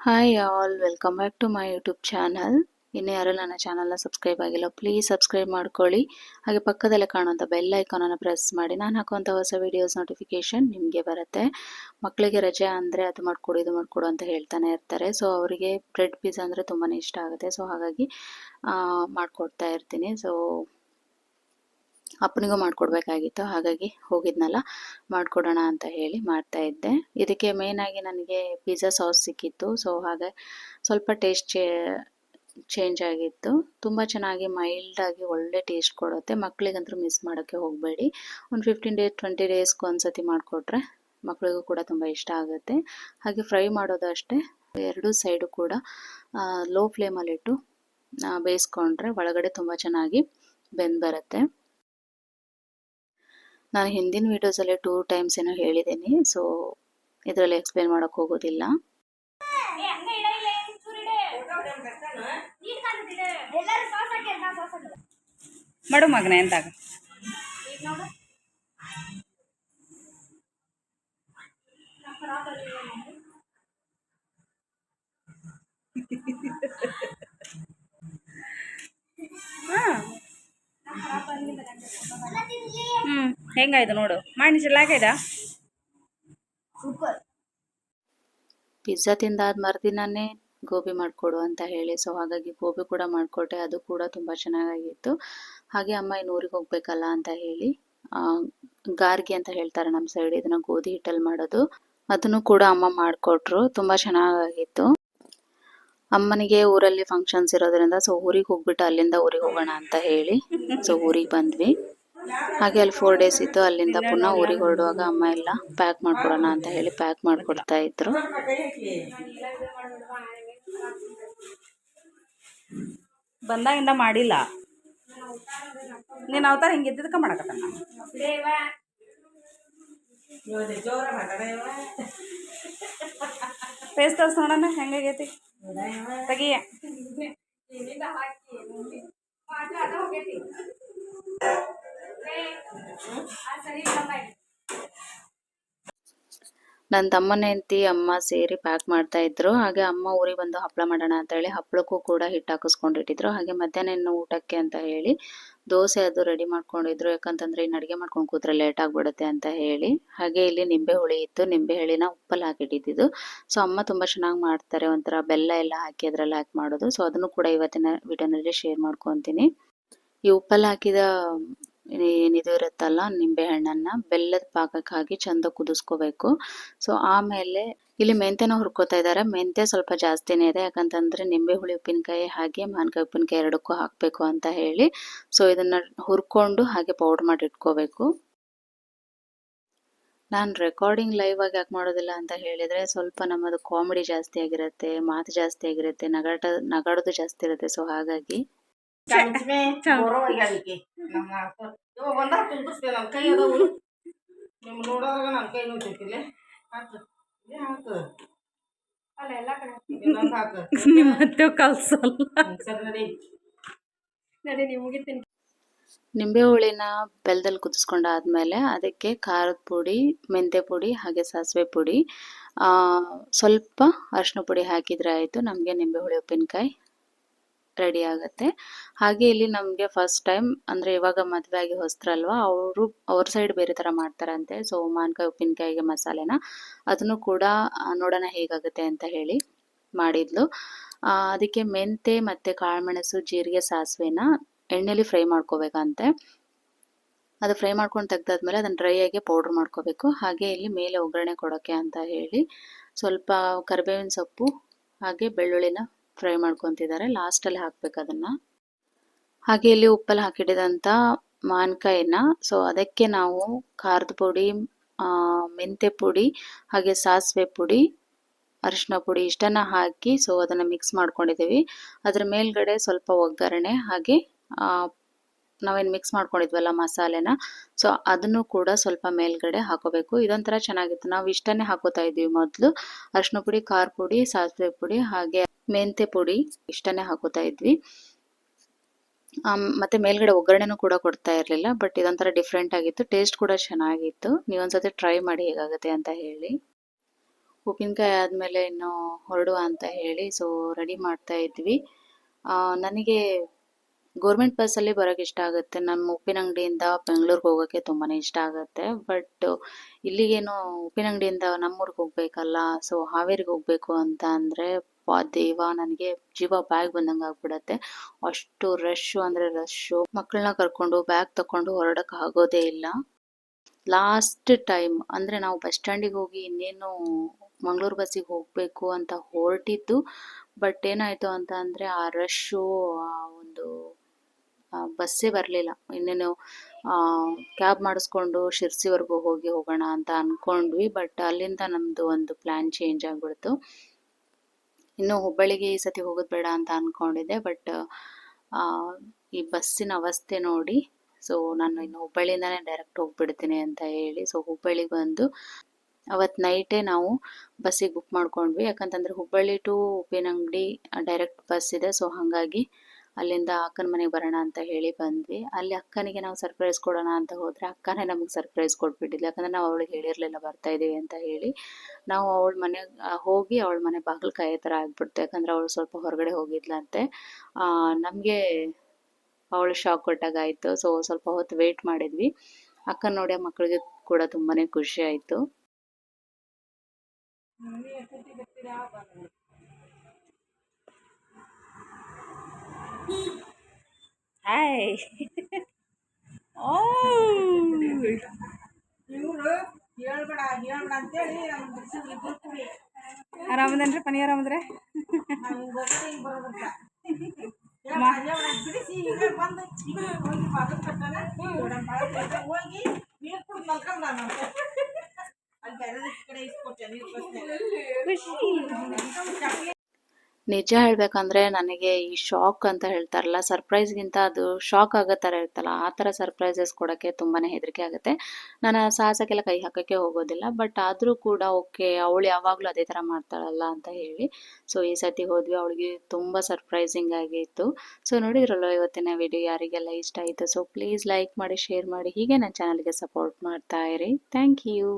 Hi all, welcome back to my YouTube channel. ಇನ್ನು ಯಾರೆಲ್ಲ ನನ್ನ ಚಾನಲ್ನ ಸಬ್ಸ್ಕ್ರೈಬ್ ಆಗಿಲ್ಲ, ಪ್ಲೀಸ್ ಸಬ್ಸ್ಕ್ರೈಬ್ ಮಾಡ್ಕೊಳ್ಳಿ. ಹಾಗೆ ಪಕ್ಕದಲ್ಲೇ ಕಾಣುವಂಥ ಬೆಲ್ ಐಕಾನನ್ನು ಪ್ರೆಸ್ ಮಾಡಿ. ನಾನು ಹಾಕುವಂಥ ಹೊಸ ವೀಡಿಯೋಸ್ ನೋಟಿಫಿಕೇಷನ್ ನಿಮಗೆ ಬರುತ್ತೆ. ಮಕ್ಕಳಿಗೆ ರಜೆ ಅಂದರೆ ಅದು ಮಾಡಿಕೊಡು ಇದು ಮಾಡಿಕೊಡು ಅಂತ ಹೇಳ್ತಾನೆ ಇರ್ತಾರೆ. ಸೊ ಅವರಿಗೆ ಬ್ರೆಡ್ ಪಿಜ್ಜಾ ಅಂದರೆ ತುಂಬಾ ಇಷ್ಟ ಆಗುತ್ತೆ. ಸೊ ಹಾಗಾಗಿ ಮಾಡಿಕೊಡ್ತಾ ಇರ್ತೀನಿ. ಸೊ ಅಪ್ಪನಿಗೂ ಮಾಡಿಕೊಡ್ಬೇಕಾಗಿತ್ತು, ಹಾಗಾಗಿ ಹೋಗಿದ್ನಲ್ಲ ಮಾಡಿಕೊಡೋಣ ಅಂತ ಹೇಳಿ ಮಾಡ್ತಾ ಇದ್ದೆ. ಇದಕ್ಕೆ ಮೇಯ್ನಾಗಿ ನನಗೆ ಪಿಜ್ಜಾ ಸಾಸ್ ಸಿಕ್ಕಿತ್ತು. ಸೊ ಹಾಗೆ ಸ್ವಲ್ಪ ಟೇಸ್ಟ್ ಚೇಂಜ್ ಆಗಿತ್ತು. ತುಂಬ ಚೆನ್ನಾಗಿ ಮೈಲ್ಡಾಗಿ ಒಳ್ಳೆ ಟೇಸ್ಟ್ ಕೊಡುತ್ತೆ. ಮಕ್ಕಳಿಗಂತೂ ಮಿಸ್ ಮಾಡೋಕ್ಕೆ ಹೋಗಬೇಡಿ. ಒಂದು 15 ಡೇಸ್ 20 ಡೇಸ್ಗೆ ಒಂದ್ಸತಿ ಮಾಡಿಕೊಟ್ರೆ ಮಕ್ಕಳಿಗೂ ಕೂಡ ತುಂಬ ಇಷ್ಟ ಆಗುತ್ತೆ. ಹಾಗೆ ಫ್ರೈ ಮಾಡೋದು ಅಷ್ಟೇ, ಎರಡೂ ಸೈಡು ಕೂಡ ಲೋ ಫ್ಲೇಮಲ್ಲಿಟ್ಟು ಬೇಯಿಸ್ಕೊಂಡ್ರೆ ಒಳಗಡೆ ತುಂಬ ಚೆನ್ನಾಗಿ ಬೆಂದು ಬರುತ್ತೆ. ನಾನು ಹಿಂದಿನ ವೀಡಿಯೋಸಲ್ಲಿ 2 ಟೈಮ್ಸ್ ಏನೋ ಹೇಳಿದ್ದೀನಿ. ಸೊ ಇದರಲ್ಲಿ ಎಕ್ಸ್ಪ್ಲೇನ್ ಮಾಡೋಕ್ಕೆ ಹೋಗೋದಿಲ್ಲ. ಮಾಡು ಮಗನ ಎಂತಾಗ ಹೆಂಗಾಯ್ತು ನೋಡು, ಮಾಡಿ ಚೆಲ್ಲಾಗೈದ. ಸೂಪರ್. ಪಿಜ್ಜಾ ತಿಂದಾದ ಮರುದಿನನೇ ಗೋಬಿ ಮಾಡಿಕೊಡು ಅಂತ ಹೇಳಿ, ಸೊ ಹಾಗಾಗಿ ಗೋಬಿ ಕೂಡ ಮಾಡಿಕೊಟ್ಟೆ. ಅದು ಕೂಡ ತುಂಬ ಚೆನ್ನಾಗಿತ್ತು. ಹಾಗೆ ಅಮ್ಮ ಇನ್ನು ಊರಿಗೆ ಹೋಗ್ಬೇಕಲ್ಲ ಅಂತ ಹೇಳಿ ಗಾರ್ಗಿ ಅಂತ ಹೇಳ್ತಾರೆ ನಮ್ಮ ಸೈಡ್, ಇದನ್ನ ಗೋಧಿ ಹಿಟ್ಟಲ್ಲಿ ಮಾಡೋದು, ಅದನ್ನು ಕೂಡ ಅಮ್ಮ ಮಾಡಿಕೊಟ್ರು. ತುಂಬ ಚೆನ್ನಾಗಿತ್ತು. ಅಮ್ಮನಿಗೆ ಊರಲ್ಲಿ ಫಂಕ್ಷನ್ಸ್ ಇರೋದ್ರಿಂದ ಸೊ ಊರಿಗೆ ಹೋಗ್ಬಿಟ್ಟು ಅಲ್ಲಿಂದ ಊರಿಗೆ ಹೋಗೋಣ ಅಂತ ಹೇಳಿ ಸೊ ಊರಿಗೆ ಬಂದ್ವಿ. ಹಾಗೆ ಅಲ್ಲಿ 4 ಡೇಸ್ ಇತ್ತು. ಅಲ್ಲಿಂದ ಪುನಃ ಊರಿಗೆ ಹೊರಡುವಾಗ ಅಮ್ಮ ಎಲ್ಲ ಪ್ಯಾಕ್ ಮಾಡ್ಕೊಡೋಣ ಅಂತ ಹೇಳಿ ಪ್ಯಾಕ್ ಮಾಡ್ಕೊಡ್ತಾ ಇದ್ರು. ಬಂದಾಗಿಂದ ಮಾಡಿಲ್ಲ ನೀನು ಅವತಾರ ಹಿಂಗೆ ಇದ್ದಿದ್ದಕ್ಕೆ ಮಾಡಕತ್ತ. ಫೇಸ್ ತೋರ್ಸ್ ನೋಡೋಣ ಹೆಂಗಾಗೈತಿ ತೆಗಿಯ. ನನ್ನ ತಮ್ಮನ ಹೆಂಡತಿ ಅಮ್ಮ ಸೇರಿ ಪ್ಯಾಕ್ ಮಾಡ್ತಾ ಇದ್ರು. ಹಾಗೆ ಅಮ್ಮ ಊರಿಗೆ ಬಂದು ಹಪ್ಪಳ ಮಾಡೋಣ ಅಂತ ಹೇಳಿ ಹಪ್ಪಳಕ್ಕೂ ಕೂಡ ಹಿಟ್ಟು ಹಾಕಿಸ್ಕೊಂಡಿಟ್ಟಿದ್ರು. ಹಾಗೆ ಮಧ್ಯಾಹ್ನ ಇನ್ನು ಊಟಕ್ಕೆ ಅಂತ ಹೇಳಿ ದೋಸೆ ಅದು ರೆಡಿ ಮಾಡ್ಕೊಂಡಿದ್ರು. ಯಾಕಂತಂದ್ರೆ ಇನ್ನು ಅಡುಗೆ ಮಾಡ್ಕೊಂಡು ಕೂತ್ರೆ ಲೇಟ್ ಆಗಿಬಿಡುತ್ತೆ ಅಂತ ಹೇಳಿ. ಹಾಗೆ ಇಲ್ಲಿ ನಿಂಬೆ ಹುಳಿ ಇತ್ತು, ನಿಂಬೆ ಹುಳಿನ ಉಪ್ಪಲ್ಲಿ ಹಾಕಿಟ್ಟಿದ್ದು. ಸೊ ಅಮ್ಮ ತುಂಬ ಚೆನ್ನಾಗಿ ಮಾಡ್ತಾರೆ, ಒಂಥರ ಬೆಲ್ಲ ಎಲ್ಲ ಹಾಕಿ ಅದರಲ್ಲಿ ಹಾಕಿ ಮಾಡೋದು. ಸೊ ಅದನ್ನು ಕೂಡ ಇವತ್ತಿನ ವಿಡಿಯೋನಲ್ಲಿ ಶೇರ್ ಮಾಡ್ಕೊತೀನಿ. ಈ ಉಪ್ಪಲ್ಲಿ ಹಾಕಿದ ಏನಿದು ಇರುತ್ತಲ್ಲ ನಿಂಬೆ ಹಣ್ಣನ್ನ ಬೆಲ್ಲದ ಪಾಕಕ್ಕೆ ಹಾಕಿ ಚಂದ ಕುದಿಸ್ಕೋಬೇಕು. ಸೊ ಆಮೇಲೆ ಇಲ್ಲಿ ಮೆಂತ್ಯನ ಹುರ್ಕೋತಾ ಇದ್ದಾರೆ. ಮೆಂತ್ಯ ಸ್ವಲ್ಪ ಜಾಸ್ತಿನೇ ಇದೆ, ಯಾಕಂತಂದ್ರೆ ನಿಂಬೆ ಹುಳಿ ಉಪ್ಪಿನಕಾಯಿ ಹಾಗೆ ಮಾವಿನಕಾಯಿ ಉಪ್ಪಿನಕಾಯಿ ಎರಡಕ್ಕೂ ಹಾಕಬೇಕು ಅಂತ ಹೇಳಿ. ಸೊ ಇದನ್ನ ಹುರ್ಕೊಂಡು ಹಾಗೆ ಪೌಡರ್ ಮಾಡಿ ಇಟ್ಕೋಬೇಕು. ನಾನು ರೆಕಾರ್ಡಿಂಗ್ ಲೈವ್ ಆಗಿ ಯಾಕೆ ಮಾಡೋದಿಲ್ಲ ಅಂತ ಹೇಳಿದ್ರೆ, ಸ್ವಲ್ಪ ನಮ್ಮದು ಕಾಮಿಡಿ ಜಾಸ್ತಿ ಆಗಿರುತ್ತೆ, ಮಾತು ಜಾಸ್ತಿ ಆಗಿರುತ್ತೆ, ನಗಾಡೋದು ಜಾಸ್ತಿ ಇರುತ್ತೆ. ಸೊ ಹಾಗಾಗಿ ಮತ್ತೆ ಕಲ್ಸಲ್ಲ. ನಿಂಬೆ ಹುಳಿನ ಬೆಲ್ಲದಲ್ಲಿ ಕುದಿಸ್ಕೊಂಡಾದ್ಮೇಲೆ ಅದಕ್ಕೆ ಖಾರದ ಪುಡಿ, ಮೆಂತ್ಯ ಪುಡಿ ಹಾಗೆ ಸಾಸಿವೆ ಪುಡಿ, ಸ್ವಲ್ಪ ಅರಿಶಿನ ಪುಡಿ ಹಾಕಿದ್ರೆ ಆಯಿತು, ನಮಗೆ ನಿಂಬೆ ಹುಳಿ ಉಪ್ಪಿನಕಾಯಿ ರೆಡಿ ಆಗುತ್ತೆ. ಹಾಗೆ ಇಲ್ಲಿ ನಮಗೆ ಫಸ್ಟ್ ಟೈಮ್ ಅಂದರೆ ಇವಾಗ ಮದುವೆ ಆಗಿ ಹೊಸತ್ರಲ್ವ, ಅವ್ರ ಸೈಡ್ ಬೇರೆ ಥರ ಮಾಡ್ತಾರಂತೆ. ಸೊ ಮಾವಿನಕಾಯಿ ಉಪ್ಪಿನಕಾಯಿಗೆ ಮಸಾಲೆನ ಅದನ್ನು ಕೂಡ ನೋಡೋಣ ಹೇಗಾಗುತ್ತೆ ಅಂತ ಹೇಳಿ ಮಾಡಿದ್ಲು. ಅದಕ್ಕೆ ಮೆಂತೆ ಮತ್ತು ಕಾಳುಮೆಣಸು, ಜೀರಿಗೆ, ಸಾಸಿವೆನ ಎಣ್ಣೆಲಿ ಫ್ರೈ ಮಾಡ್ಕೋಬೇಕಂತೆ. ಅದು ಫ್ರೈ ಮಾಡ್ಕೊಂಡು ತೆಗ್ದಾದ್ಮೇಲೆ ಅದನ್ನು ಡ್ರೈ ಆಗಿ ಪೌಡ್ರ್ ಮಾಡ್ಕೋಬೇಕು. ಹಾಗೆ ಇಲ್ಲಿ ಮೇಲೆ ಒಗ್ಗರಣೆ ಕೊಡೋಕ್ಕೆ ಅಂತ ಹೇಳಿ ಸ್ವಲ್ಪ ಕರಿಬೇವಿನ ಸೊಪ್ಪು ಹಾಗೆ ಬೆಳ್ಳುಳ್ಳಿನ ಫ್ರೈ ಮಾಡ್ಕೊತಿದ್ದಾರೆ. ಲಾಸ್ಟಲ್ಲಿ ಹಾಕ್ಬೇಕು ಅದನ್ನು. ಹಾಗೆ ಇಲ್ಲಿ ಉಪ್ಪಲ್ಲಿ ಹಾಕಿಟ್ಟಿದಂಥ ಮಾವಿನಕಾಯಿನ ಸೊ ಅದಕ್ಕೆ ನಾವು ಖಾರದ ಪುಡಿ, ಮೆಂತ್ಯ ಪುಡಿ ಹಾಗೆ ಸಾಸಿವೆ ಪುಡಿ, ಅರಿಶಿನ ಪುಡಿ ಇಷ್ಟನ್ನು ಹಾಕಿ ಸೊ ಅದನ್ನು ಮಿಕ್ಸ್ ಮಾಡ್ಕೊಂಡಿದ್ದೀವಿ. ಅದ್ರ ಮೇಲ್ಗಡೆ ಸ್ವಲ್ಪ ಒಗ್ಗರಣೆ ಹಾಗೆ ನಾವೇನು ಮಿಕ್ಸ್ ಮಾಡ್ಕೊಂಡಿದ್ವಲ್ಲ ಮಸಾಲೆನ, ಸೊ ಅದನ್ನು ಕೂಡ ಸ್ವಲ್ಪ ಮೇಲ್ಗಡೆ ಹಾಕೋಬೇಕು. ಇದೊಂಥರ ಚೆನ್ನಾಗಿತ್ತು. ನಾವು ಇಷ್ಟನ್ನೇ ಹಾಕೋತಾ ಇದ್ವಿ ಮೊದಲು, ಅರಿಶಿನ ಪುಡಿ, ಖಾರ ಪುಡಿ, ಸಾಸಿವೆ ಪುಡಿ ಹಾಗೆ ಮೆಂತ್ಯ ಪುಡಿ ಇಷ್ಟನ್ನೇ ಹಾಕೋತಾ ಇದ್ವಿ. ಮತ್ತು ಮೇಲ್ಗಡೆ ಒಗ್ಗರಣೆನೂ ಕೂಡ ಕೊಡ್ತಾ ಇರಲಿಲ್ಲ. ಬಟ್ ಇದೊಂಥರ ಡಿಫ್ರೆಂಟ್ ಆಗಿತ್ತು, ಟೇಸ್ಟ್ ಕೂಡ ಚೆನ್ನಾಗಿತ್ತು. ನೀವೊಂದ್ಸತಿ ಟ್ರೈ ಮಾಡಿ ಹೇಗಾಗುತ್ತೆ ಅಂತ ಹೇಳಿ. ಉಪ್ಪಿನಕಾಯಿ ಆದಮೇಲೆ ಇನ್ನು ಹೊರಡುವ ಅಂತ ಹೇಳಿ ಸೊ ರೆಡಿ ಮಾಡ್ತಾ ಇದ್ವಿ. ನನಗೆ ಗೌರ್ಮೆಂಟ್ ಬಸ್ಸಲ್ಲಿ ಬರೋಕ್ಕೆ ಇಷ್ಟ ಆಗುತ್ತೆ. ನಮ್ಮ ಉಪ್ಪಿನಂಗಡಿಯಿಂದ ಬೆಂಗಳೂರಿಗೆ ಹೋಗೋಕ್ಕೆ ತುಂಬಾ ಇಷ್ಟ ಆಗುತ್ತೆ. ಬಟ್ ಇಲ್ಲಿಗೇನು ಉಪ್ಪಿನಂಗಡಿಯಿಂದ ನಮ್ಮೂರಿಗೆ ಹೋಗ್ಬೇಕಲ್ಲ, ಸೊ ಹಾವೇರಿಗೆ ಹೋಗಬೇಕು ಅಂತ ಅಂದರೆ ದೇವ ನನಗೆ ಜೀವ ಬ್ಯಾಗ್ ಬಂದಂಗೆ ಆಗ್ಬಿಡತ್ತೆ. ಅಷ್ಟು ರಶ್ಶು ಅಂದರೆ ರಶ್ಶು. ಮಕ್ಕಳನ್ನ ಕರ್ಕೊಂಡು ಬ್ಯಾಗ್ ತಗೊಂಡು ಹೊರಡಕ್ಕೆ ಆಗೋದೇ ಇಲ್ಲ. ಲಾಸ್ಟ್ ಟೈಮ್ ಅಂದರೆ ನಾವು ಬಸ್ ಸ್ಟ್ಯಾಂಡಿಗೆ ಹೋಗಿ ಇನ್ನೇನು ಮಂಗಳೂರು ಬಸ್ಸಿಗೆ ಹೋಗಬೇಕು ಅಂತ ಹೊರಟಿದ್ದು. ಬಟ್ ಏನಾಯಿತು ಅಂತ ಅಂದರೆ ಆ ರಶ್ಶು, ಆ ಒಂದು ಬಸ್ಸೇ ಬರಲಿಲ್ಲ. ಇನ್ನೇನು ಕ್ಯಾಬ್ ಮಾಡಿಸ್ಕೊಂಡು ಶಿರ್ಸಿವರೆಗೂ ಹೋಗೋಣ ಅಂತ ಅಂದ್ಕೊಂಡ್ವಿ. ಬಟ್ ಅಲ್ಲಿಂದ ನಮ್ಮದು ಒಂದು ಪ್ಲ್ಯಾನ್ ಚೇಂಜ್ ಆಗಿಬಿಡ್ತು. ಇನ್ನು ಹುಬ್ಬಳ್ಳಿಗೆ ಈ ಸತಿ ಹೋಗೋದು ಬೇಡ ಅಂತ ಅಂದ್ಕೊಂಡಿದ್ದೆ. ಬಟ್ ಈ ಬಸ್ಸಿನ ಅವಸ್ಥೆ ನೋಡಿ ಸೊ ನಾನು ಇನ್ನು ಹುಬ್ಬಳ್ಳಿಯಿಂದನೇ ಡೈರೆಕ್ಟ್ ಹೋಗ್ಬಿಡ್ತೀನಿ ಅಂತ ಹೇಳಿ ಸೊ ಹುಬ್ಬಳ್ಳಿಗೆ ಬಂದು ಅವತ್ತು ನೈಟೇ ನಾವು ಬಸ್ಸಿಗೆ ಬುಕ್ ಮಾಡ್ಕೊಂಡ್ವಿ. ಯಾಕಂತಂದರೆ Hubballi to Uppinangady direct bus ಇದೆ. ಸೊ ಹಾಗಾಗಿ ಅಲ್ಲಿಂದ ಅಕ್ಕನ ಮನೆಗೆ ಬರೋಣ ಅಂತ ಹೇಳಿ ಬಂದ್ವಿ. ಅಲ್ಲಿ ಅಕ್ಕನಿಗೆ ನಾವು ಸರ್ಪ್ರೈಸ್ ಕೊಡೋಣ ಅಂತ ಹೋದರೆ ಅಕ್ಕನೇ ನಮಗೆ ಸರ್ಪ್ರೈಸ್ ಕೊಟ್ಬಿಟ್ಟಿದ್ಲು. ಯಾಕಂದರೆ ನಾವು ಅವಳಿಗೆ ಹೇಳಿರಲಿಲ್ಲ ಬರ್ತಾ ಇದ್ದೀವಿ ಅಂತ ಹೇಳಿ. ನಾವು ಅವಳ ಮನೆಗೆ ಹೋಗಿ ಅವಳ ಮನೆ ಬಾಗಿಲು ಕಾಯೋ ಥರ ಆಗಿಬಿಡ್ತು. ಯಾಕಂದರೆ ಅವಳು ಸ್ವಲ್ಪ ಹೊರಗಡೆ ಹೋಗಿದ್ಲಂತೆ. ನಮಗೆ ಅವಳು ಶಾಕ್ ಕೊಟ್ಟಾಗಾಯಿತು. ಸೊ ಸ್ವಲ್ಪ ಹೊತ್ತು ವೆಯ್ಟ್ ಮಾಡಿದ್ವಿ. ಅಕ್ಕನ ನೋಡಿ ಮಕ್ಕಳಿಗೆ ಕೂಡ ತುಂಬಾ ಖುಷಿ ಆಯಿತು. ಹಾಯ್. ಓ ಆರಾಮದೇನ್ರಿ ಪನಿ? ಆರಾಮದ್ರೆ ನಿಜ ಹೇಳ್ಬೇಕಂದ್ರೆ ನನಗೆ ಈ ಶಾಕ್ ಅಂತ ಹೇಳ್ತಾರಲ್ಲ, ಸರ್ಪ್ರೈಸ್ಗಿಂತ ಅದು ಶಾಕ್ ಆಗೋ ಥರ ಇರ್ತಲ್ಲ, ಆ ಥರ ಸರ್ಪ್ರೈಸಸ್ ಕೊಡೋಕ್ಕೆ ತುಂಬಾ ಹೆದರಿಕೆ ಆಗುತ್ತೆ. ನಾನು ಸಾಹಸಕ್ಕೆಲ್ಲ ಕೈ ಹಾಕೋಕ್ಕೆ ಹೋಗೋದಿಲ್ಲ. ಬಟ್ ಆದರೂ ಕೂಡ ಓಕೆ, ಅವಳು ಯಾವಾಗಲೂ ಅದೇ ಥರ ಮಾಡ್ತಾಳಲ್ಲ ಅಂತ ಹೇಳಿ ಸೊ ಈ ಸತಿ ಹೋದ್ವಿ. ಅವಳಿಗೆ ತುಂಬ ಸರ್ಪ್ರೈಸಿಂಗ್ ಆಗಿತ್ತು. ಸೊ ನೋಡಿದ್ರಲ್ಲ ಇವತ್ತಿನ ವಿಡಿಯೋ ಯಾರಿಗೆಲ್ಲ ಇಷ್ಟ ಆಯಿತು. ಸೊ ಪ್ಲೀಸ್ ಲೈಕ್ ಮಾಡಿ, ಶೇರ್ ಮಾಡಿ, ಹೀಗೆ ನನ್ನ ಚಾನಲ್ಗೆ ಸಪೋರ್ಟ್ ಮಾಡ್ತಾ ಇರಿ. Thank you.